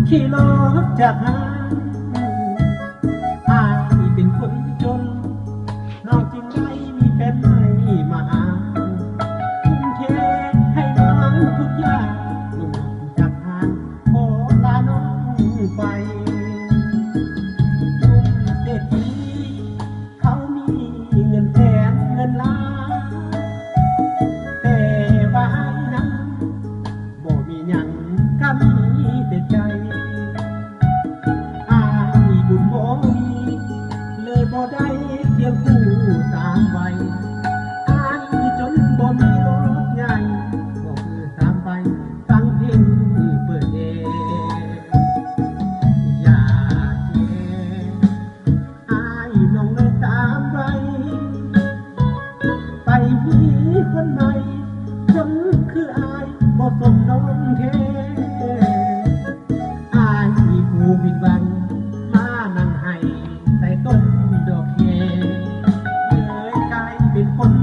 ขี่รถจากห้างอายเป็นคนจนน้องจึงไม่มีแฟนใหม่มาหาทุ่มเทให้น้องทุกอย่างหนุ่มจากห้างขอลาน้องไปหนุ่มเศรษฐีเขามีเงินแสนเงินล้านแต่ว่าอายนั้นบ่มีหยังก็มีแต่ใจอายบุญบ่มีเลยบ่ได้เคียงคู่ตามวัยอายจนบ่มีรถใหญ่บ่คือตามไปฟังเพลงเปิดแอร์อยากแก่อายน้องเลยตามไปไปมีคนใหม่คนคืออายบ่สมน้องแท้อายผู้ผิดหวังมานั่งให้ใต้ต้นดอกแคเลยกลายเป็นคน